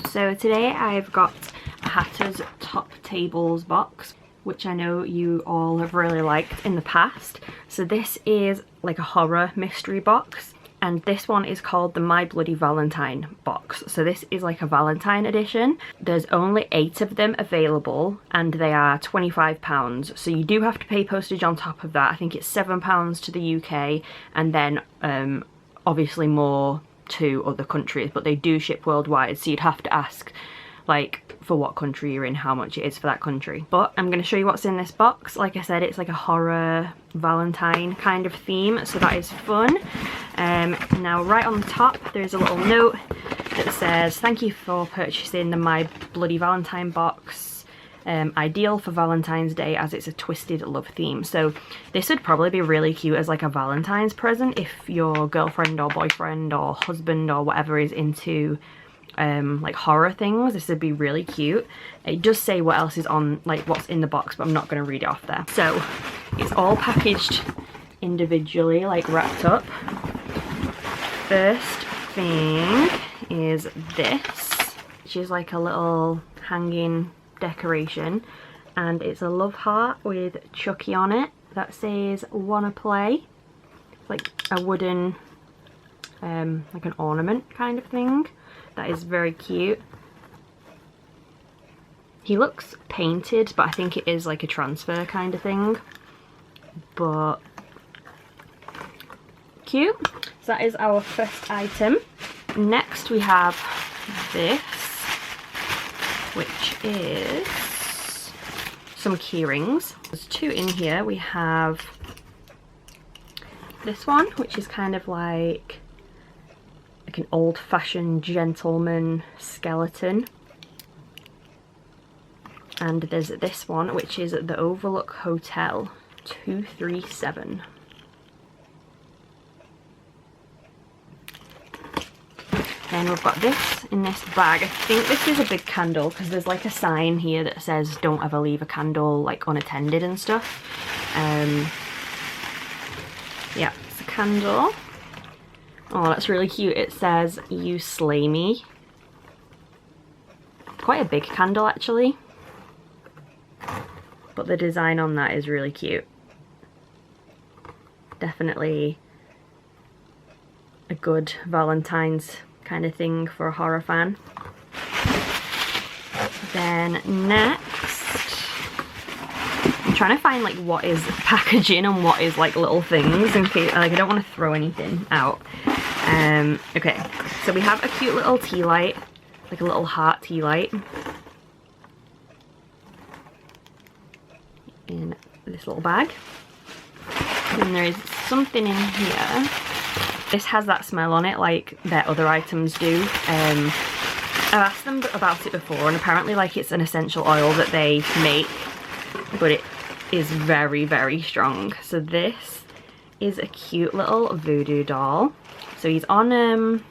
So today I've got a Hatter's Top Tables box, which I know you all have really liked in the past. So this is like a horror mystery box, and this one is called the My Bloody Valentine box. So this is like a Valentine edition. There's only 8 of them available and they are £25. So you do have to pay postage on top of that. I think it's £7 to the UK, and then obviously more to other countries, but they do ship worldwide, so you'd have to ask like for what country you're in how much it is for that country. But I'm going to show you what's in this box. Like I said, it's like a horror Valentine kind of theme, so that is fun. Now right on the top there's a little note that says, "Thank you for purchasing the My Bloody Valentine box. Ideal for Valentine's Day as it's a twisted love theme." So this would probably be really cute as like a Valentine's present if your girlfriend or boyfriend or husband or whatever is into like horror things. This would be really cute. It does say what else is on, like what's in the box, but I'm not going to read it off there. So it's all packaged individually, like wrapped up. First thing is this, which is like a little hanging decoration, and it's a love heart with Chucky on it that says "Wanna play?" It's like a wooden like an ornament kind of thing. That is very cute. He looks painted, but I think it is like a transfer kind of thing, but cute. So that is our first item. Next we have this, which is some key rings. There's 2 in here. We have this one, which is kind of like an old-fashioned gentleman skeleton. And there's this one, which is the Overlook Hotel 237. Then we've got this in this bag. I think this is a big candle because there's like a sign here that says don't ever leave a candle like unattended and stuff. Yeah, it's a candle. Oh, that's really cute. It says "You slay me." Quite a big candle actually, but the design on that is really cute. Definitely a good Valentine's kind of thing for a horror fan. Then next, I'm trying to find like what is packaging and what is like little things in case, like I don't want to throw anything out. Okay, so we have a cute little tea light, like a little heart tea light in this little bag. And there is something in here. This has that smell on it like their other items do. I've asked them about it before, and apparently like it's an essential oil that they make, but it is very, very strong. So this is a cute little voodoo doll. So he's on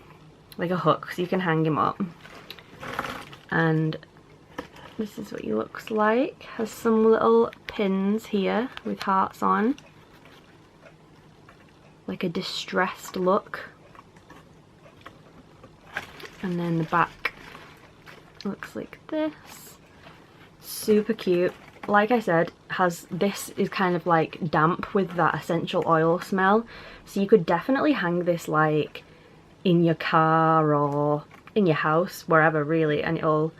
like a hook, so you can hang him up. And this is what he looks like. Has some little pins here with hearts on. Like a distressed look. And then the back looks like this. Super cute. Like I said, this is kind of like damp with that essential oil smell. So you could definitely hang this like in your car or in your house, wherever really, and it'll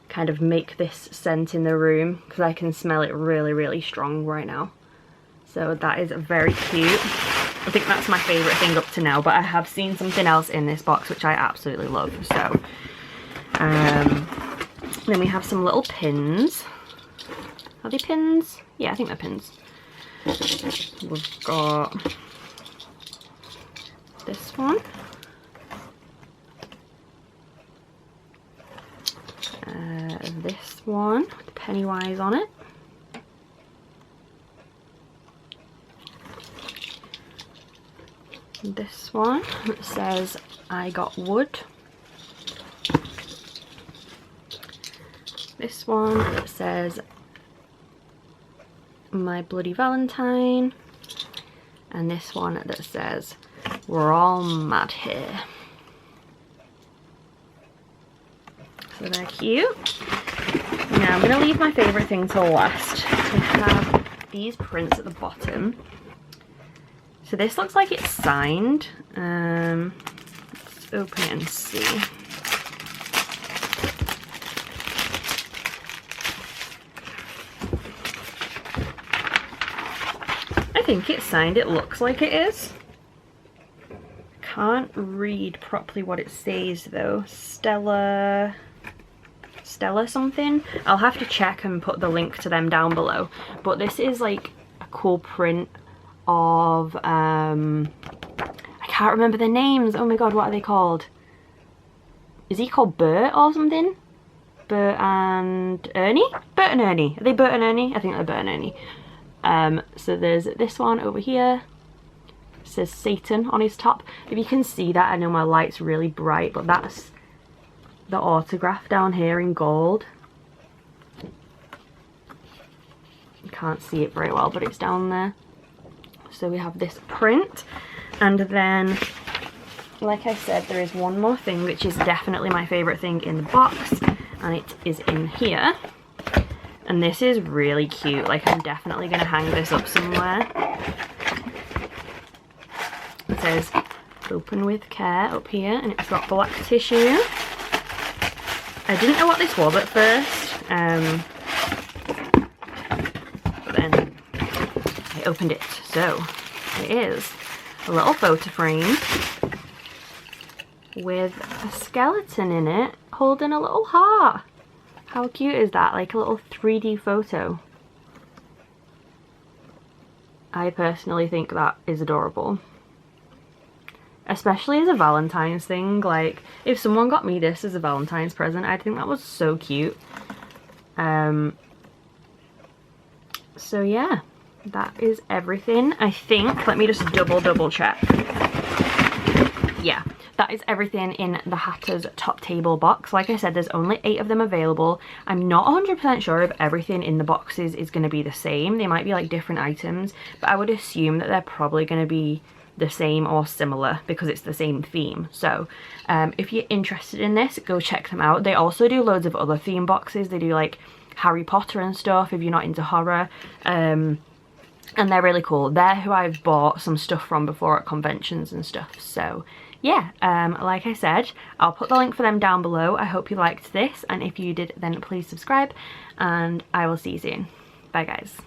kind of make this scent in the room, because I can smell it really, really strong right now. So that is very cute. I think that's my favourite thing up to now, but I have seen something else in this box which I absolutely love. So then we have some little pins. Are they pins? Yeah, I think they're pins. We've got this one. This one with Pennywise on it. This one that says "I got wood." This one that says "My Bloody Valentine." And this one that says "We're all mad here." So they're cute. Now I'm going to leave my favourite thing till last. We have these prints at the bottom. So this looks like it's signed. Let's open it and see. I think it's signed. It looks like it is. Can't read properly what it says though. Stella something. I'll have to check and put the link to them down below. But this is like a cool print of I can't remember the names. Oh my god, what are they called? Is he called Bert or something? Bert and Ernie? Bert and Ernie. Are they Bert and Ernie? I think they're Bert and Ernie. So there's this one over here. It says Satan on his top. If you can see that, I know my light's really bright, but that's the autograph down here in gold. You can't see it very well, but it's down there. So we have this print, and then, like I said, there is one more thing which is definitely my favourite thing in the box, and it is in here. And this is really cute. Like, I'm definitely going to hang this up somewhere. It says open with care up here, and it's got black tissue. I didn't know what this was at first, but then I opened it. So it is a little photo frame with a skeleton in it holding a little heart. How cute is that? Like a little 3D photo. I personally think that is adorable. Especially as a Valentine's thing. Like, if someone got me this as a Valentine's present, I'd think that was so cute. So yeah, that is everything. I think, let me just double check. Yeah, that is everything in the Hatter's top table box. Like I said, there's only 8 of them available. I'm not 100% sure if everything in the boxes is going to be the same. They might be like different items, but I would assume that they're probably going to be the same or similar because it's the same theme. So if you're interested in this, go check them out. They also do loads of other theme boxes. They do like Harry Potter and stuff if you're not into horror, and they're really cool. They're who I've bought some stuff from before at conventions and stuff. So yeah, like I said, I'll put the link for them down below. I hope you liked this, and if you did, then please subscribe, and I will see you soon. Bye guys.